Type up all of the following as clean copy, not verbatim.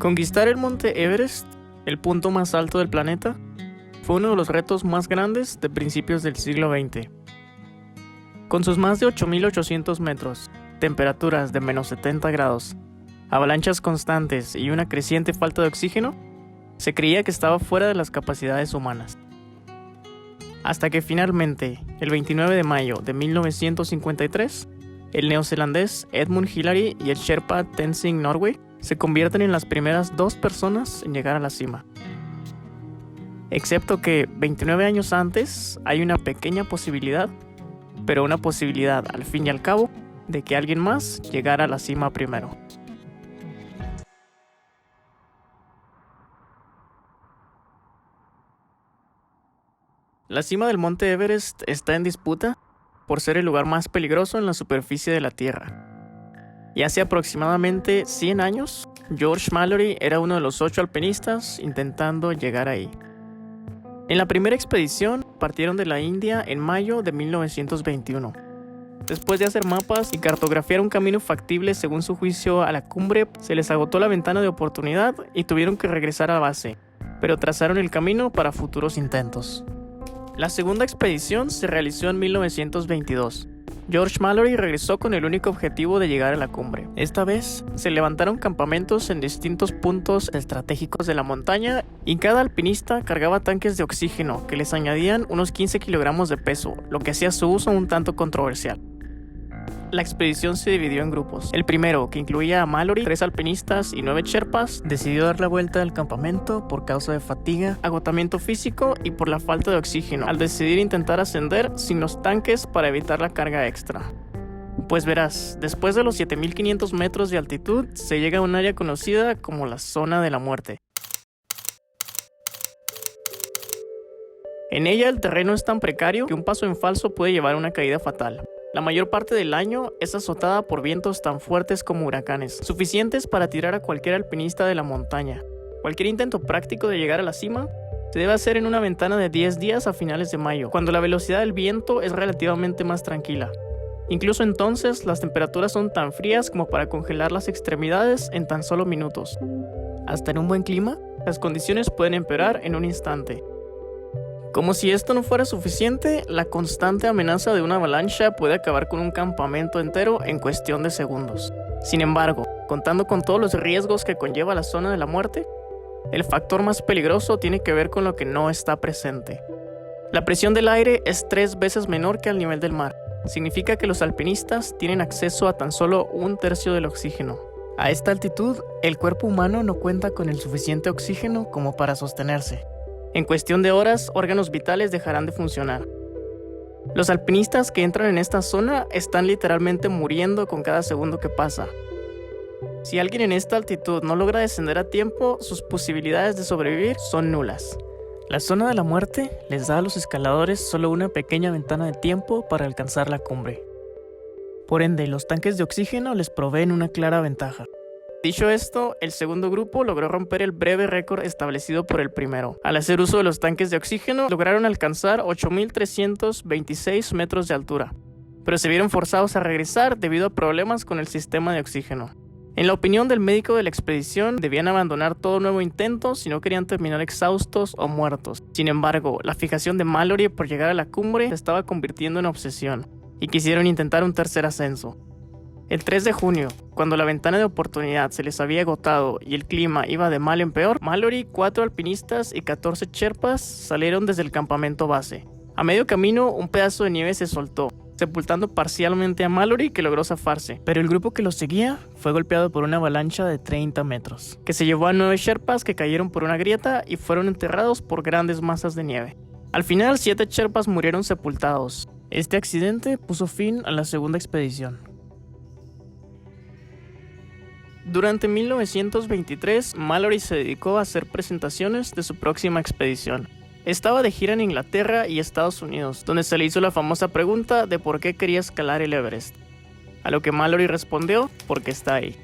Conquistar el monte Everest, el punto más alto del planeta, fue uno de los retos más grandes de principios del siglo XX. Con sus más de 8.800 metros, temperaturas de menos 70 grados, avalanchas constantes y una creciente falta de oxígeno, se creía que estaba fuera de las capacidades humanas. Hasta que finalmente, el 29 de mayo de 1953, el neozelandés Edmund Hillary y el Sherpa Tenzing Norgay se convierten en las primeras 2 personas en llegar a la cima. Excepto que 29 años antes hay una pequeña posibilidad, pero una posibilidad al fin y al cabo, de que alguien más llegara a la cima primero. La cima del monte Everest está en disputa por ser el lugar más peligroso en la superficie de la Tierra. Y hace aproximadamente 100 años, George Mallory era uno de los 8 alpinistas intentando llegar ahí. En la primera expedición partieron de la India en mayo de 1921. Después de hacer mapas y cartografiar un camino factible según su juicio a la cumbre, se les agotó la ventana de oportunidad y tuvieron que regresar a base, pero trazaron el camino para futuros intentos. La segunda expedición se realizó en 1922. George Mallory regresó con el único objetivo de llegar a la cumbre. Esta vez, se levantaron campamentos en distintos puntos estratégicos de la montaña y cada alpinista cargaba tanques de oxígeno que les añadían unos 15 kilogramos de peso, lo que hacía su uso un tanto controversial. La expedición se dividió en grupos. El primero, que incluía a Mallory, 3 alpinistas y 9 sherpas, decidió dar la vuelta al campamento por causa de fatiga, agotamiento físico y por la falta de oxígeno, al decidir intentar ascender sin los tanques para evitar la carga extra. Pues verás, después de los 7.500 metros de altitud, se llega a un área conocida como la zona de la muerte. En ella el terreno es tan precario que un paso en falso puede llevar a una caída fatal. La mayor parte del año es azotada por vientos tan fuertes como huracanes, suficientes para tirar a cualquier alpinista de la montaña. Cualquier intento práctico de llegar a la cima se debe hacer en una ventana de 10 días a finales de mayo, cuando la velocidad del viento es relativamente más tranquila. Incluso entonces, las temperaturas son tan frías como para congelar las extremidades en tan solo minutos. Hasta en un buen clima, las condiciones pueden empeorar en un instante. Como si esto no fuera suficiente, la constante amenaza de una avalancha puede acabar con un campamento entero en cuestión de segundos. Sin embargo, contando con todos los riesgos que conlleva la zona de la muerte, el factor más peligroso tiene que ver con lo que no está presente. La presión del aire es 3 veces menor que al nivel del mar. Significa que los alpinistas tienen acceso a tan solo 1/3 del oxígeno. A esta altitud, el cuerpo humano no cuenta con el suficiente oxígeno como para sostenerse. En cuestión de horas, órganos vitales dejarán de funcionar. Los alpinistas que entran en esta zona están literalmente muriendo con cada segundo que pasa. Si alguien en esta altitud no logra descender a tiempo, sus posibilidades de sobrevivir son nulas. La zona de la muerte les da a los escaladores solo una pequeña ventana de tiempo para alcanzar la cumbre. Por ende, los tanques de oxígeno les proveen una clara ventaja. Dicho esto, el segundo grupo logró romper el breve récord establecido por el primero. Al hacer uso de los tanques de oxígeno, lograron alcanzar 8.326 metros de altura, pero se vieron forzados a regresar debido a problemas con el sistema de oxígeno. En la opinión del médico de la expedición, debían abandonar todo nuevo intento si no querían terminar exhaustos o muertos. Sin embargo, la fijación de Mallory por llegar a la cumbre se estaba convirtiendo en obsesión, y quisieron intentar un tercer ascenso. El 3 de junio, cuando la ventana de oportunidad se les había agotado y el clima iba de mal en peor, Mallory, 4 alpinistas y 14 sherpas salieron desde el campamento base. A medio camino, un pedazo de nieve se soltó, sepultando parcialmente a Mallory, que logró zafarse, pero el grupo que los seguía fue golpeado por una avalancha de 30 metros, que se llevó a 9 sherpas que cayeron por una grieta y fueron enterrados por grandes masas de nieve. Al final, 7 sherpas murieron sepultados. Este accidente puso fin a la segunda expedición. Durante 1923, Mallory se dedicó a hacer presentaciones de su próxima expedición. Estaba de gira en Inglaterra y Estados Unidos, donde se le hizo la famosa pregunta de por qué quería escalar el Everest. A lo que Mallory respondió, porque está ahí.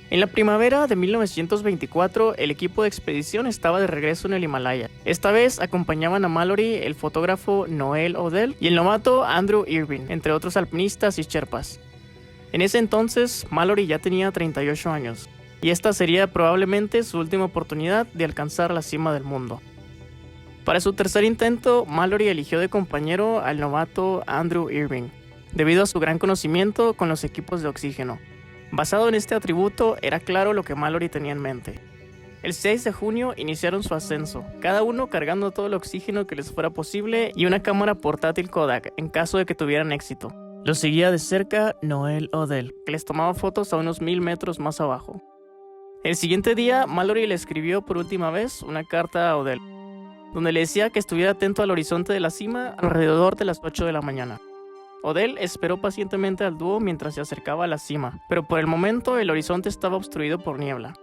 En la primavera de 1924, el equipo de expedición estaba de regreso en el Himalaya. Esta vez acompañaban a Mallory el fotógrafo Noel Odell y el novato Andrew Irving, entre otros alpinistas y sherpas. En ese entonces, Mallory ya tenía 38 años, y esta sería probablemente su última oportunidad de alcanzar la cima del mundo. Para su tercer intento, Mallory eligió de compañero al novato Andrew Irving, debido a su gran conocimiento con los equipos de oxígeno. Basado en este atributo, era claro lo que Mallory tenía en mente. El 6 de junio iniciaron su ascenso, cada uno cargando todo el oxígeno que les fuera posible y una cámara portátil Kodak en caso de que tuvieran éxito. Los seguía de cerca Noel Odell, que les tomaba fotos a unos 1000 metros más abajo. El siguiente día, Mallory le escribió por última vez una carta a Odell, donde le decía que estuviera atento al horizonte de la cima alrededor de las 8 de la mañana. Odell esperó pacientemente al dúo mientras se acercaba a la cima, pero por el momento el horizonte estaba obstruido por niebla.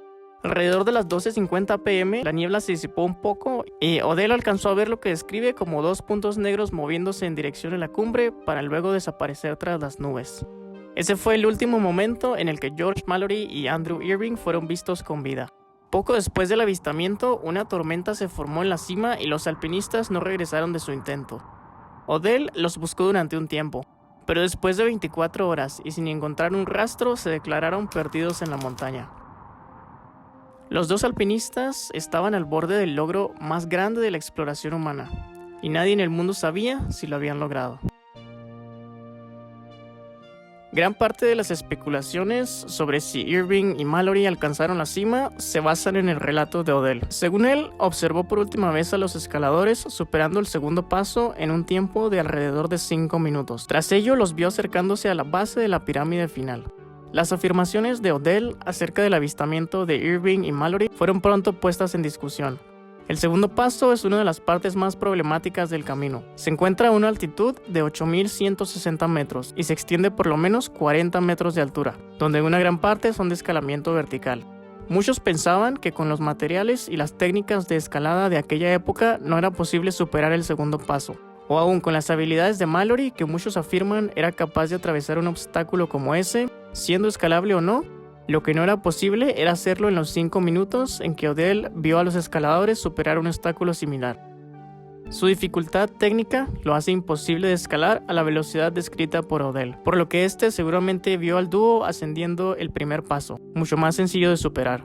Alrededor de las 12:50 p.m., la niebla se disipó un poco y Odell alcanzó a ver lo que describe como 2 puntos negros moviéndose en dirección a la cumbre para luego desaparecer tras las nubes. Ese fue el último momento en el que George Mallory y Andrew Irving fueron vistos con vida. Poco después del avistamiento, una tormenta se formó en la cima y los alpinistas no regresaron de su intento. Odell los buscó durante un tiempo, pero después de 24 horas y sin encontrar un rastro, se declararon perdidos en la montaña. Los dos alpinistas estaban al borde del logro más grande de la exploración humana, y nadie en el mundo sabía si lo habían logrado. Gran parte de las especulaciones sobre si Irving y Mallory alcanzaron la cima se basan en el relato de Odell. Según él, observó por última vez a los escaladores superando el segundo paso en un tiempo de alrededor de 5 minutos. Tras ello, los vio acercándose a la base de la pirámide final. Las afirmaciones de Odell acerca del avistamiento de Irving y Mallory fueron pronto puestas en discusión. El segundo paso es una de las partes más problemáticas del camino. Se encuentra a una altitud de 8.160 metros y se extiende por lo menos 40 metros de altura, donde una gran parte son de escalamiento vertical. Muchos pensaban que con los materiales y las técnicas de escalada de aquella época no era posible superar el segundo paso, o aún con las habilidades de Mallory, que muchos afirman era capaz de atravesar un obstáculo como ese, siendo escalable o no. Lo que no era posible era hacerlo en los 5 minutos en que Odell vio a los escaladores superar un obstáculo similar. Su dificultad técnica lo hace imposible de escalar a la velocidad descrita por Odell, por lo que este seguramente vio al dúo ascendiendo el primer paso, mucho más sencillo de superar.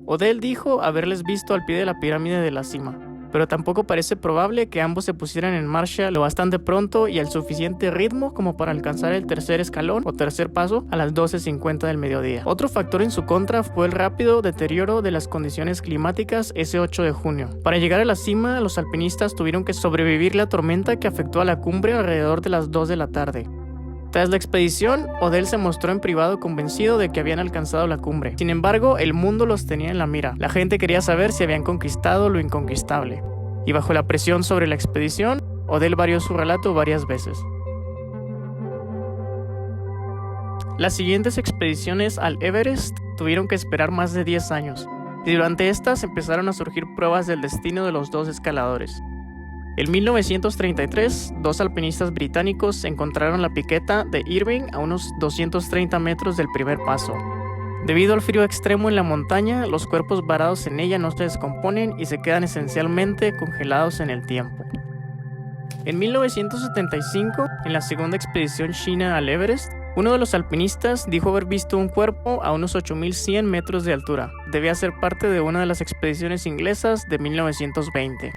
Odell dijo haberles visto al pie de la pirámide de la cima, pero tampoco parece probable que ambos se pusieran en marcha lo bastante pronto y al suficiente ritmo como para alcanzar el tercer escalón o tercer paso a las 12:50 del mediodía. Otro factor en su contra fue el rápido deterioro de las condiciones climáticas ese 8 de junio. Para llegar a la cima, los alpinistas tuvieron que sobrevivir la tormenta que afectó a la cumbre alrededor de las 2 de la tarde. Tras la expedición, Odell se mostró en privado convencido de que habían alcanzado la cumbre. Sin embargo, el mundo los tenía en la mira. La gente quería saber si habían conquistado lo inconquistable. Y bajo la presión sobre la expedición, Odell varió su relato varias veces. Las siguientes expediciones al Everest tuvieron que esperar más de 10 años, y durante estas empezaron a surgir pruebas del destino de los dos escaladores. En 1933, dos alpinistas británicos encontraron la piqueta de Irving a unos 230 metros del primer paso. Debido al frío extremo en la montaña, los cuerpos varados en ella no se descomponen y se quedan esencialmente congelados en el tiempo. En 1975, en la segunda expedición china al Everest, uno de los alpinistas dijo haber visto un cuerpo a unos 8.100 metros de altura. Debía ser parte de una de las expediciones inglesas de 1920.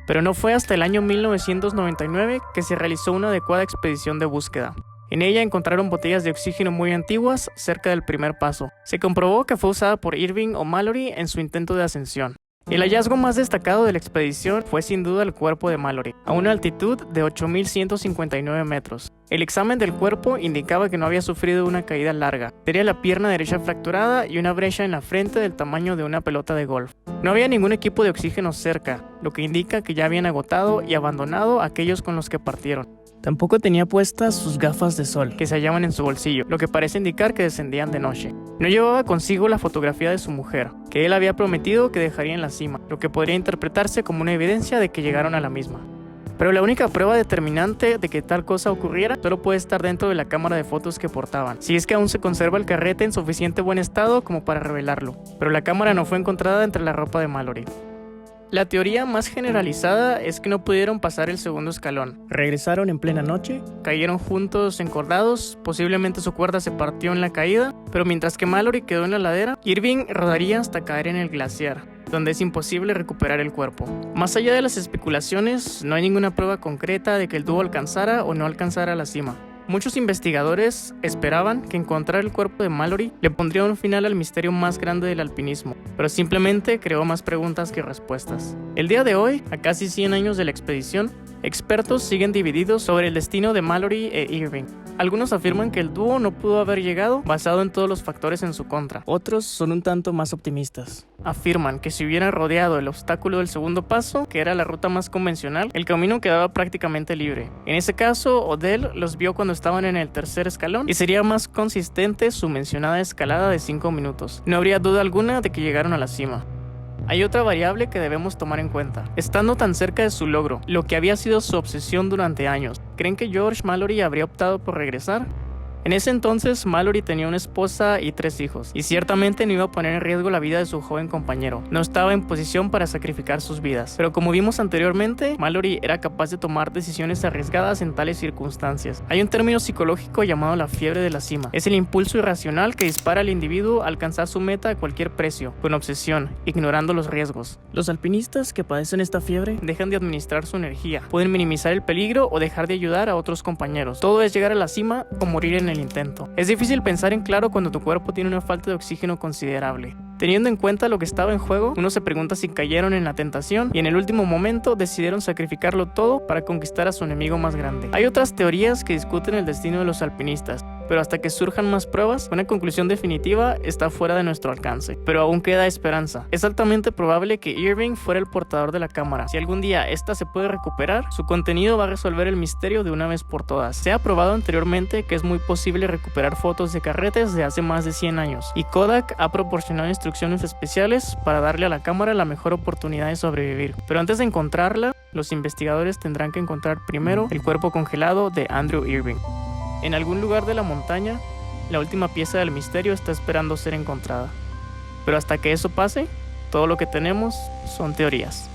Pero no fue hasta el año 1999 que se realizó una adecuada expedición de búsqueda. En ella encontraron botellas de oxígeno muy antiguas cerca del primer paso. Se comprobó que fue usada por Irving o Mallory en su intento de ascensión. El hallazgo más destacado de la expedición fue sin duda el cuerpo de Mallory, a una altitud de 8.159 metros. El examen del cuerpo indicaba que no había sufrido una caída larga. Tenía la pierna derecha fracturada y una brecha en la frente del tamaño de una pelota de golf. No había ningún equipo de oxígeno cerca, lo que indica que ya habían agotado y abandonado a aquellos con los que partieron. Tampoco tenía puestas sus gafas de sol, que se hallaban en su bolsillo, lo que parece indicar que descendían de noche. No llevaba consigo la fotografía de su mujer, que él había prometido que dejaría en la cima, lo que podría interpretarse como una evidencia de que llegaron a la misma. Pero la única prueba determinante de que tal cosa ocurriera solo puede estar dentro de la cámara de fotos que portaban, si es que aún se conserva el carrete en suficiente buen estado como para revelarlo, pero la cámara no fue encontrada entre la ropa de Mallory. La teoría más generalizada es que no pudieron pasar el segundo escalón. Regresaron en plena noche, cayeron juntos encordados, posiblemente su cuerda se partió en la caída, pero mientras que Mallory quedó en la ladera, Irving rodaría hasta caer en el glaciar, donde es imposible recuperar el cuerpo. Más allá de las especulaciones, no hay ninguna prueba concreta de que el dúo alcanzara o no alcanzara la cima. Muchos investigadores esperaban que encontrar el cuerpo de Mallory le pondría un final al misterio más grande del alpinismo, pero simplemente creó más preguntas que respuestas. El día de hoy, a casi 100 años de la expedición, expertos siguen divididos sobre el destino de Mallory e Irving. Algunos afirman que el dúo no pudo haber llegado basado en todos los factores en su contra. Otros son un tanto más optimistas. Afirman que si hubieran rodeado el obstáculo del segundo paso, que era la ruta más convencional, el camino quedaba prácticamente libre. En ese caso, Odell los vio cuando estaban en el tercer escalón y sería más consistente su mencionada escalada de 5 minutos. No habría duda alguna de que llegaron a la cima. Hay otra variable que debemos tomar en cuenta. Estando tan cerca de su logro, lo que había sido su obsesión durante años, ¿creen que George Mallory habría optado por regresar? En ese entonces, Mallory tenía una esposa y 3 hijos, y ciertamente no iba a poner en riesgo la vida de su joven compañero. No estaba en posición para sacrificar sus vidas. Pero como vimos anteriormente, Mallory era capaz de tomar decisiones arriesgadas en tales circunstancias. Hay un término psicológico llamado la fiebre de la cima. Es el impulso irracional que dispara al individuo a alcanzar su meta a cualquier precio, con obsesión, ignorando los riesgos. Los alpinistas que padecen esta fiebre dejan de administrar su energía, pueden minimizar el peligro o dejar de ayudar a otros compañeros. Todo es llegar a la cima o morir en el intento. Es difícil pensar en claro cuando tu cuerpo tiene una falta de oxígeno considerable. Teniendo en cuenta lo que estaba en juego, uno se pregunta si cayeron en la tentación y en el último momento decidieron sacrificarlo todo para conquistar a su enemigo más grande. Hay otras teorías que discuten el destino de los alpinistas, pero hasta que surjan más pruebas, una conclusión definitiva está fuera de nuestro alcance. Pero aún queda esperanza. Es altamente probable que Irving fuera el portador de la cámara. Si algún día esta se puede recuperar, su contenido va a resolver el misterio de una vez por todas. Se ha probado anteriormente que es muy posible recuperar fotos de carretes de hace más de 100 años, y Kodak ha proporcionado instrucciones especiales para darle a la cámara la mejor oportunidad de sobrevivir. Pero antes de encontrarla, los investigadores tendrán que encontrar primero el cuerpo congelado de Andrew Irving. En algún lugar de la montaña, la última pieza del misterio está esperando ser encontrada. Pero hasta que eso pase, todo lo que tenemos son teorías.